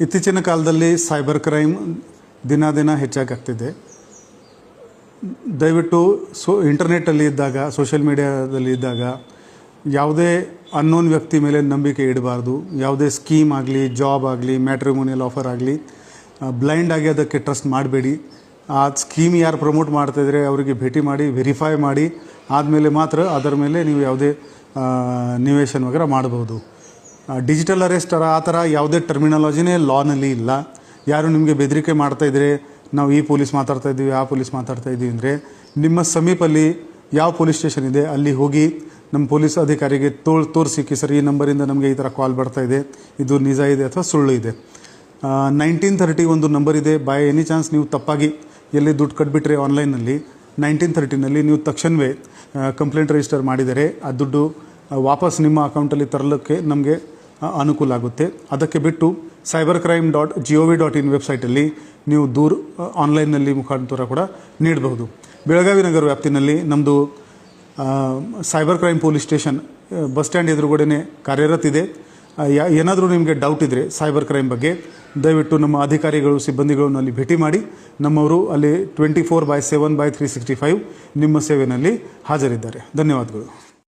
ಇತ್ತೀಚಿನ ಕಾಲದಲ್ಲಿ cyber crime ದಿನ ದಿನ ಹೆಚ್ಚಾಗ್ತಿದೆ. ದಯವಿಟ್ಟು ಇಂಟರ್ನೆಟ್ಟಲ್ಲಿ ಇದ್ದಾಗ, ಸೋಷಿಯಲ್ ಮೀಡಿಯಾದಲ್ಲಿ ಇದ್ದಾಗ ಯಾವುದೇ ಅನ್ನೋನ್ ವ್ಯಕ್ತಿ ಮೇಲೆ ನಂಬಿಕೆ ಇಡಬಾರ್ದು. ಯಾವುದೇ ಸ್ಕೀಮ್ ಆಗಲಿ, ಜಾಬ್ ಆಗಲಿ, ಮ್ಯಾಟ್ರಿಮೋನಿಯಲ್ ಆಫರ್ ಆಗಲಿ ಬ್ಲೈಂಡ್ ಆಗಿ ಅದಕ್ಕೆ ಟ್ರಸ್ಟ್ ಮಾಡಬೇಡಿ. ಆ ಸ್ಕೀಮ್ ಯಾರು ಪ್ರಮೋಟ್ ಮಾಡ್ತಾಯಿದ್ರೆ ಅವರಿಗೆ ಭೇಟಿ ಮಾಡಿ, ವೆರಿಫೈ ಮಾಡಿ ಆದಮೇಲೆ ಮಾತ್ರ ಅದರ ಮೇಲೆ ನೀವು ಯಾವುದೇ ನಿವೇಶನ ವಗರ ಮಾಡ್ಬೋದು. ಡಿಜಿಟಲ್ ಅರೆಸ್ಟ್ ಆ ಥರ ಯಾವುದೇ ಟರ್ಮಿನಾಲಜಿನೇ ಲಾನಲ್ಲಿ ಇಲ್ಲ. ಯಾರು ನಿಮಗೆ ಬೆದರಿಕೆ ಮಾಡ್ತಾಯಿದ್ರೆ, ನಾವು ಈ ಪೊಲೀಸ್ ಮಾತಾಡ್ತಾ ಇದ್ದೀವಿ, ಆ ಪೊಲೀಸ್ ಮಾತಾಡ್ತಾ ಇದ್ದೀವಿ ಅಂದರೆ, ನಿಮ್ಮ ಸಮೀಪಲ್ಲಿ ಯಾವ ಪೊಲೀಸ್ ಸ್ಟೇಷನ್ ಇದೆ ಅಲ್ಲಿ ಹೋಗಿ ನಮ್ಮ ಪೊಲೀಸ್ ಅಧಿಕಾರಿಗೆ ತೋರಿಸಿ ಸರ್ ಈ ನಂಬರಿಂದ ನಮಗೆ ಈ ಥರ ಕಾಲ್ ಬರ್ತಾ ಇದೆ, ಇದು ನಿಜ ಇದೆ ಅಥವಾ ಸುಳ್ಳು ಇದೆ. 1930 ಒಂದು ನಂಬರ್ ಇದೆ. ಬೈ ಎನಿ ಚಾನ್ಸ್ ನೀವು ತಪ್ಪಾಗಿ ಎಲ್ಲಿ ದುಡ್ಡು ಕಟ್ಬಿಟ್ರೆ ಆನ್ಲೈನಲ್ಲಿ 1930ನಲ್ಲಿ ನೀವು ತಕ್ಷಣವೇ ಕಂಪ್ಲೇಂಟ್ ರಿಜಿಸ್ಟರ್ ಮಾಡಿದರೆ ಆ ದುಡ್ಡು ವಾಪಸ್ ನಿಮ್ಮ ಅಕೌಂಟಲ್ಲಿ ತರಲಿಕ್ಕೆ ನಮಗೆ ಅನುಕೂಲ ಆಗುತ್ತೆ. ಅದಕ್ಕೆ ಬಿಟ್ಟು cybercrime.gov.in ವೆಬ್ಸೈಟಲ್ಲಿ ನೀವು ದೂರು ಆನ್ಲೈನ್ನಲ್ಲಿ ಮುಖಾಂತರ ಕೂಡ ನೀಡಬಹುದು. ಬೆಳಗಾವಿ ನಗರ ವ್ಯಾಪ್ತಿನಲ್ಲಿ ನಮ್ಮದು cyber crime police station bus stand ಎದುರುಗಡೆ ಕಾರ್ಯರತ ಇದೆ. ಏನಾದರೂ ನಿಮಗೆ ಡೌಟ್ ಇದ್ದರೆ ಸೈಬರ್ ಕ್ರೈಮ್ ಬಗ್ಗೆ ದಯವಿಟ್ಟು ನಮ್ಮ ಅಧಿಕಾರಿಗಳು, ಸಿಬ್ಬಂದಿಗಳನ್ನು ಅಲ್ಲಿ ಭೇಟಿ ಮಾಡಿ. ನಮ್ಮವರು ಅಲ್ಲಿ 24/7/365 ನಿಮ್ಮ ಸೇವೆಯಲ್ಲಿ ಹಾಜರಿದ್ದಾರೆ. ಧನ್ಯವಾದಗಳು.